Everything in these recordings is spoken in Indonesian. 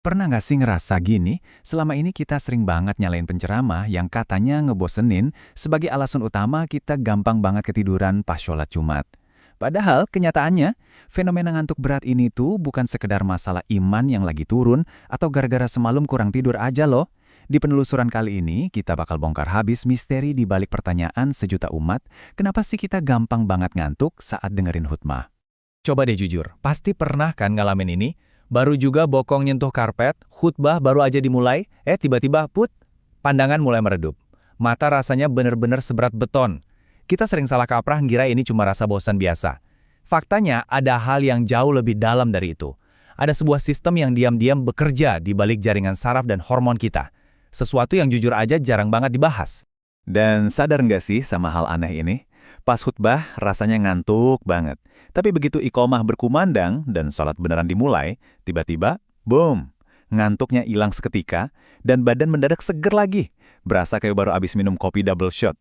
Pernah nggak sih ngerasa gini, selama ini kita sering banget nyalain penceramah yang katanya ngebosenin sebagai alasan utama kita gampang banget ketiduran pas sholat Jumat. Padahal kenyataannya, fenomena ngantuk berat ini tuh bukan sekedar masalah iman yang lagi turun atau gara-gara semalam kurang tidur aja loh. Di penelusuran kali ini, kita bakal bongkar habis misteri di balik pertanyaan sejuta umat, kenapa sih kita gampang banget ngantuk saat dengerin khutbah? Coba deh jujur, pasti pernah kan ngalamin ini? Baru juga bokong nyentuh karpet, khutbah baru aja dimulai, tiba-tiba pandangan mulai meredup. Mata rasanya bener-bener seberat beton. Kita sering salah kaprah ngira ini cuma rasa bosan biasa. Faktanya ada hal yang jauh lebih dalam dari itu. Ada sebuah sistem yang diam-diam bekerja di balik jaringan saraf dan hormon kita. Sesuatu yang jujur aja jarang banget dibahas. Dan sadar nggak sih sama hal aneh ini? Pas khutbah rasanya ngantuk banget. Tapi begitu iqomah berkumandang dan sholat beneran dimulai, tiba-tiba, boom, ngantuknya hilang seketika dan badan mendadak seger lagi. Berasa kayak baru abis minum kopi double shot.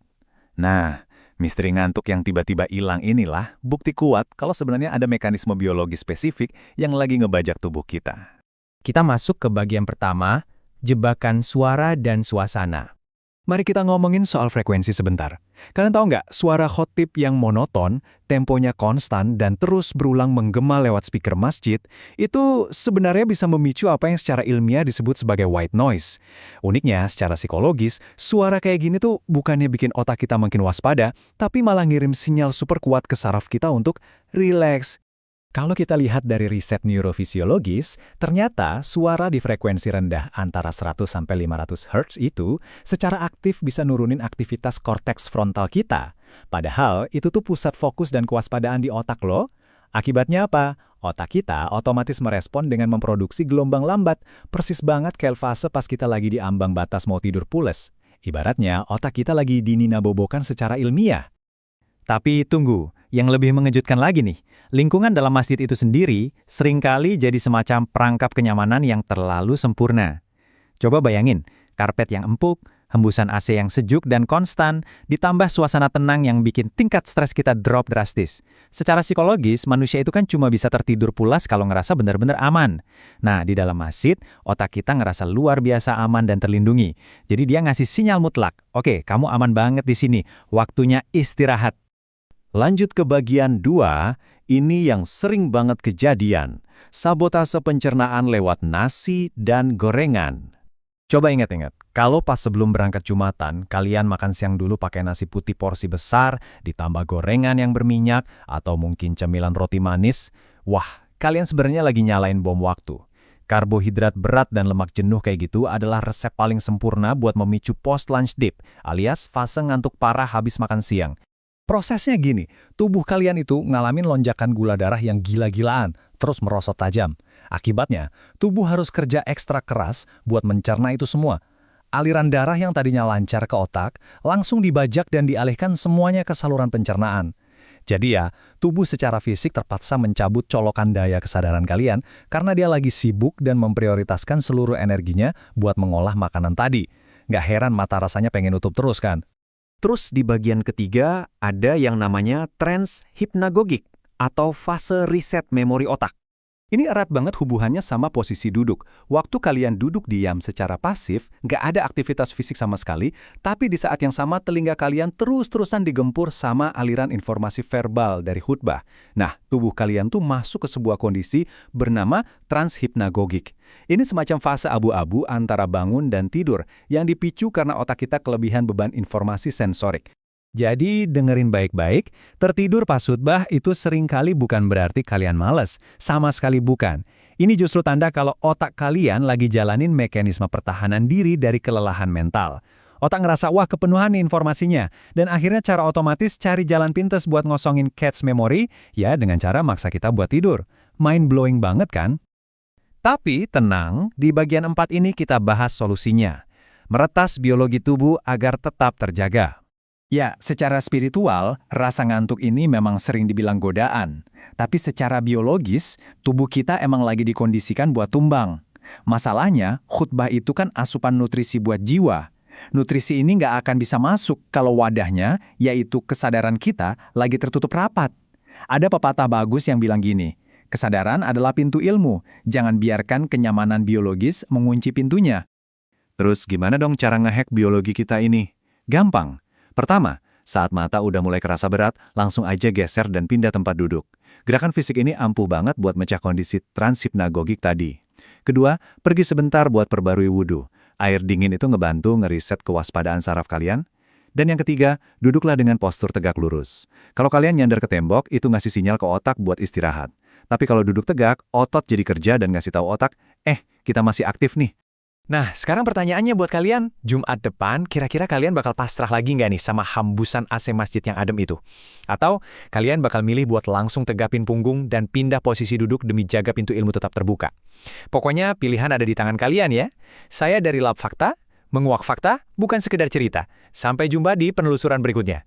Nah, misteri ngantuk yang tiba-tiba hilang inilah bukti kuat kalau sebenarnya ada mekanisme biologi spesifik yang lagi ngebajak tubuh kita. Kita masuk ke bagian pertama, jebakan suara dan suasana. Mari kita ngomongin soal frekuensi sebentar. Kalian tahu nggak, suara khotib yang monoton, temponya konstan, dan terus berulang menggema lewat speaker masjid, itu sebenarnya bisa memicu apa yang secara ilmiah disebut sebagai white noise. Uniknya, secara psikologis, suara kayak gini tuh bukannya bikin otak kita makin waspada, tapi malah ngirim sinyal super kuat ke saraf kita untuk relax. Kalau kita lihat dari riset neurofisiologis, ternyata suara di frekuensi rendah antara 100-500 Hz itu secara aktif bisa nurunin aktivitas korteks frontal kita. Padahal itu tuh pusat fokus dan kewaspadaan di otak loh. Akibatnya apa? Otak kita otomatis merespon dengan memproduksi gelombang lambat, persis banget kayak fase pas kita lagi di ambang batas mau tidur pules. Ibaratnya otak kita lagi dininabobokan secara ilmiah. Tapi tunggu, yang lebih mengejutkan lagi nih, lingkungan dalam masjid itu sendiri seringkali jadi semacam perangkap kenyamanan yang terlalu sempurna. Coba bayangin, karpet yang empuk, hembusan AC yang sejuk dan konstan, ditambah suasana tenang yang bikin tingkat stres kita drop drastis. Secara psikologis, manusia itu kan cuma bisa tertidur pulas kalau ngerasa benar-benar aman. Nah, di dalam masjid, otak kita ngerasa luar biasa aman dan terlindungi. Jadi dia ngasih sinyal mutlak, oke, kamu aman banget di sini, waktunya istirahat. Lanjut ke bagian 2, ini yang sering banget kejadian. Sabotase pencernaan lewat nasi dan gorengan. Coba ingat-ingat, kalau pas sebelum berangkat Jumatan, kalian makan siang dulu pakai nasi putih porsi besar, ditambah gorengan yang berminyak, atau mungkin cemilan roti manis, wah, kalian sebenarnya lagi nyalain bom waktu. Karbohidrat berat dan lemak jenuh kayak gitu adalah resep paling sempurna buat memicu post-lunch dip, alias fase ngantuk parah habis makan siang. Prosesnya gini, tubuh kalian itu ngalamin lonjakan gula darah yang gila-gilaan, terus merosot tajam. Akibatnya, tubuh harus kerja ekstra keras buat mencerna itu semua. Aliran darah yang tadinya lancar ke otak, langsung dibajak dan dialihkan semuanya ke saluran pencernaan. Jadi ya, tubuh secara fisik terpaksa mencabut colokan daya kesadaran kalian karena dia lagi sibuk dan memprioritaskan seluruh energinya buat mengolah makanan tadi. Nggak heran mata rasanya pengen nutup terus kan? Terus di bagian ketiga ada yang namanya trans hypnagogic atau fase riset memori otak. Ini erat banget hubungannya sama posisi duduk. Waktu kalian duduk diam secara pasif, nggak ada aktivitas fisik sama sekali, tapi di saat yang sama telinga kalian terus-terusan digempur sama aliran informasi verbal dari khutbah. Nah, tubuh kalian tuh masuk ke sebuah kondisi bernama transhypnagogic. Ini semacam fase abu-abu antara bangun dan tidur yang dipicu karena otak kita kelebihan beban informasi sensorik. Jadi dengerin baik-baik, tertidur pas khutbah itu seringkali bukan berarti kalian malas, sama sekali bukan. Ini justru tanda kalau otak kalian lagi jalanin mekanisme pertahanan diri dari kelelahan mental. Otak ngerasa, wah kepenuhan nih informasinya, dan akhirnya cara otomatis cari jalan pintas buat ngosongin cache memory, ya dengan cara maksa kita buat tidur. Mind-blowing banget kan? Tapi tenang, di bagian 4 ini kita bahas solusinya. Meretas biologi tubuh agar tetap terjaga. Ya, secara spiritual, rasa ngantuk ini memang sering dibilang godaan. Tapi secara biologis, tubuh kita emang lagi dikondisikan buat tumbang. Masalahnya, khutbah itu kan asupan nutrisi buat jiwa. Nutrisi ini nggak akan bisa masuk kalau wadahnya, yaitu kesadaran kita, lagi tertutup rapat. Ada pepatah bagus yang bilang gini, Kesadaran adalah pintu ilmu. Jangan biarkan kenyamanan biologis mengunci pintunya. Terus gimana dong cara ngehack biologi kita ini? Gampang. Pertama, saat mata udah mulai kerasa berat, langsung aja geser dan pindah tempat duduk. Gerakan fisik ini ampuh banget buat mecah kondisi transhipnagogik tadi. Kedua, pergi sebentar buat perbarui wudhu. Air dingin itu ngebantu ngeriset kewaspadaan saraf kalian. Dan yang ketiga, duduklah dengan postur tegak lurus. Kalau kalian nyandar ke tembok, itu ngasih sinyal ke otak buat istirahat. Tapi kalau duduk tegak, otot jadi kerja dan ngasih tahu otak, kita masih aktif nih. Nah, sekarang pertanyaannya buat kalian, Jumat depan kira-kira kalian bakal pasrah lagi nggak nih sama hembusan AC masjid yang adem itu? Atau kalian bakal milih buat langsung tegapin punggung dan pindah posisi duduk demi jaga pintu ilmu tetap terbuka? Pokoknya pilihan ada di tangan kalian ya. Saya dari Lab Fakta, menguak fakta bukan sekedar cerita. Sampai jumpa di penelusuran berikutnya.